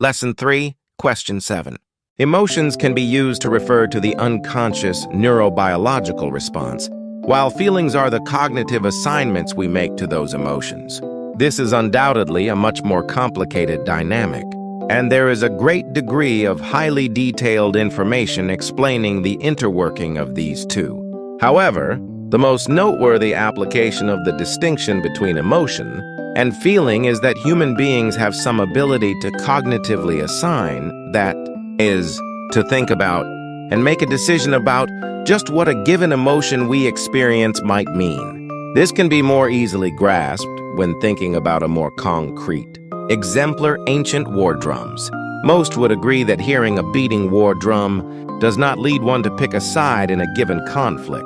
Lesson 3, Question 7. Emotions can be used to refer to the unconscious neurobiological response, while feelings are the cognitive assignments we make to those emotions. This is undoubtedly a much more complicated dynamic, and there is a great degree of highly detailed information explaining the interworking of these two. However, the most noteworthy application of the distinction between emotion and feeling is that human beings have some ability to cognitively assign, that is, to think about and make a decision about just what a given emotion we experience might mean. This can be more easily grasped when thinking about a more concrete, exemplar ancient war drums. Most would agree that hearing a beating war drum does not lead one to pick a side in a given conflict.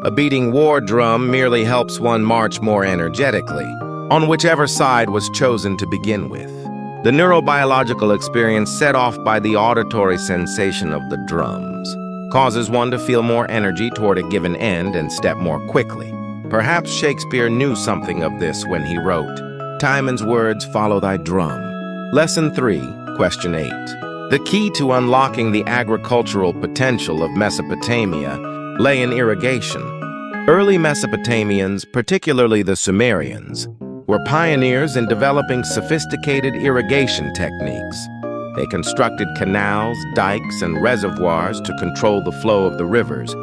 A beating war drum merely helps one march more energetically, on whichever side was chosen to begin with. The neurobiological experience set off by the auditory sensation of the drums causes one to feel more energy toward a given end and step more quickly. Perhaps Shakespeare knew something of this when he wrote, "Timon's words follow thy drum." Lesson 3, Question 8. The key to unlocking the agricultural potential of Mesopotamia lay in irrigation. Early Mesopotamians, particularly the Sumerians, were pioneers in developing sophisticated irrigation techniques. They constructed canals, dikes, and reservoirs to control the flow of the rivers,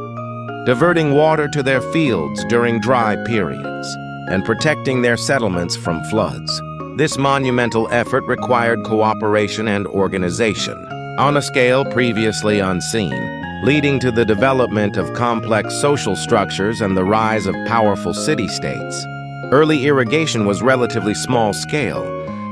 diverting water to their fields during dry periods, and protecting their settlements from floods. This monumental effort required cooperation and organization, on a scale previously unseen, leading to the development of complex social structures and the rise of powerful city-states. Early irrigation was relatively small-scale,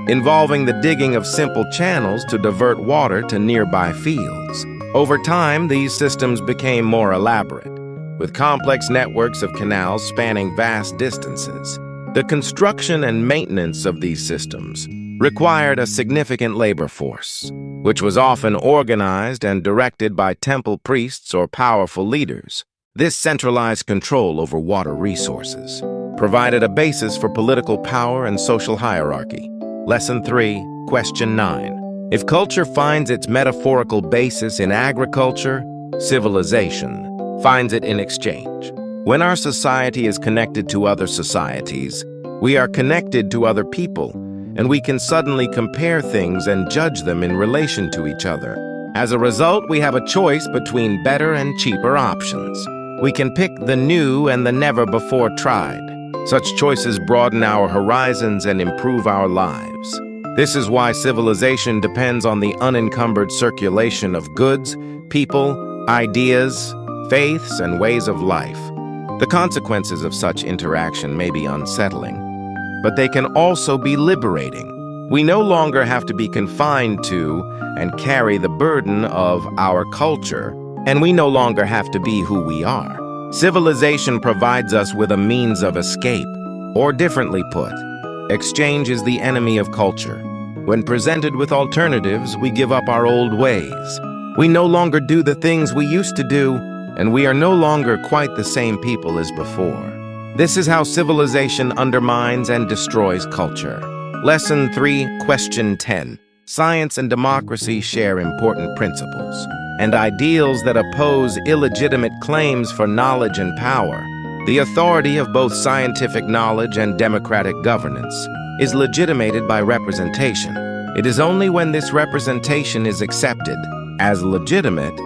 involving the digging of simple channels to divert water to nearby fields. Over time, these systems became more elaborate, with complex networks of canals spanning vast distances. The construction and maintenance of these systems required a significant labor force, which was often organized and directed by temple priests or powerful leaders. This centralized control over water resources provided a basis for political power and social hierarchy. Lesson 3, Question 9. If culture finds its metaphorical basis in agriculture, civilization finds it in exchange. When our society is connected to other societies, we are connected to other people, and we can suddenly compare things and judge them in relation to each other. As a result, we have a choice between better and cheaper options. We can pick the new and the never-before-tried. Such choices broaden our horizons and improve our lives. This is why civilization depends on the unencumbered circulation of goods, people, ideas, faiths, and ways of life. The consequences of such interaction may be unsettling, but they can also be liberating. We no longer have to be confined to and carry the burden of our culture, and we no longer have to be who we are. Civilization provides us with a means of escape, or differently put, exchange is the enemy of culture. When presented with alternatives, we give up our old ways. We no longer do the things we used to do, and we are no longer quite the same people as before. This is how civilization undermines and destroys culture. Lesson 3, Question 10. Science and democracy share important principles and ideals that oppose illegitimate claims for knowledge and power. The authority of both scientific knowledge and democratic governance is legitimated by representation. It is only when this representation is accepted as legitimate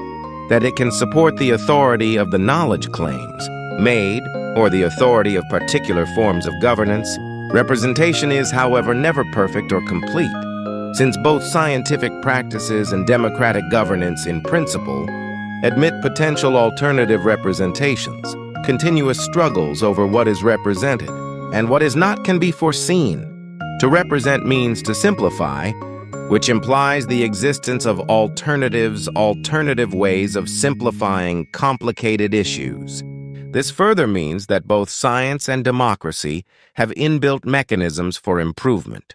that it can support the authority of the knowledge claims made or the authority of particular forms of governance. Representation is, however, never perfect or complete. Since both scientific practices and democratic governance in principle admit potential alternative representations, continuous struggles over what is represented and what is not can be foreseen. To represent means to simplify, which implies the existence of alternative ways of simplifying complicated issues. This further means that both science and democracy have inbuilt mechanisms for improvement,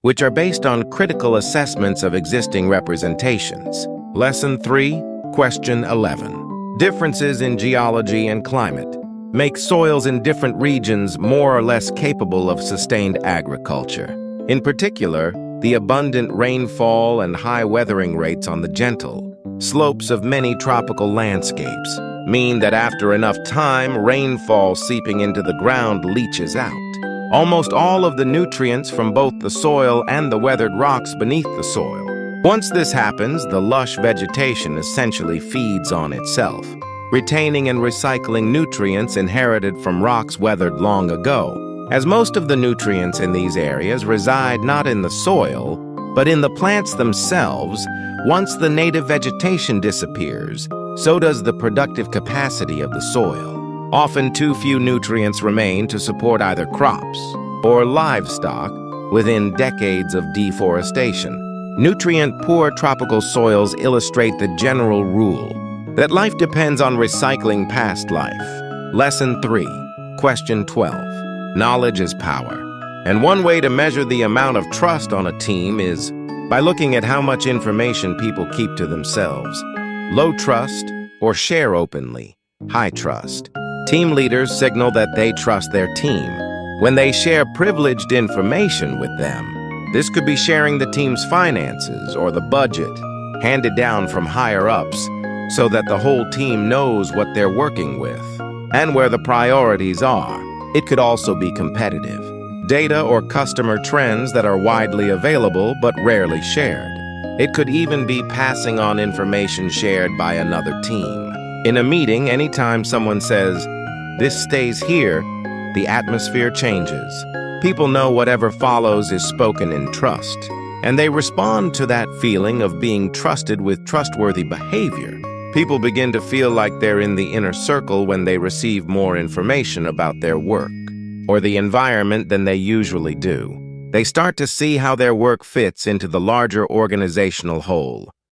which are based on critical assessments of existing representations. Lesson 3, Question 11. Differences in geology and climate make soils in different regions more or less capable of sustained agriculture. In particular, The abundant rainfall and high weathering rates on the gentle slopes of many tropical landscapes mean that after enough time, rainfall seeping into the ground leaches out almost all of the nutrients from both the soil and the weathered rocks beneath the soil. Once this happens, the lush vegetation essentially feeds on itself, retaining and recycling nutrients inherited from rocks weathered long ago, as most of the nutrients in these areas reside not in the soil, but in the plants themselves. Once the native vegetation disappears, so does the productive capacity of the soil. Often too few nutrients remain to support either crops or livestock within decades of deforestation. Nutrient-poor tropical soils illustrate the general rule that life depends on recycling past life. Lesson 3, Question 12. Knowledge is power. And one way to measure the amount of trust on a team is by looking at how much information people keep to themselves. Low trust or share openly. High trust. Team leaders signal that they trust their team when they share privileged information with them. This could be sharing the team's finances or the budget handed down from higher-ups so that the whole team knows what they're working with and where the priorities are. It could also be competitive. Data or customer trends that are widely available but rarely shared. It could even be passing on information shared by another team. In a meeting, anytime someone says, "This stays here," the atmosphere changes. People know whatever follows is spoken in trust, and they respond to that feeling of being trusted with trustworthy behavior. People begin to feel like they're in the inner circle when they receive more information about their work or the environment than they usually do. They start to see how their work fits into the larger organizational whole.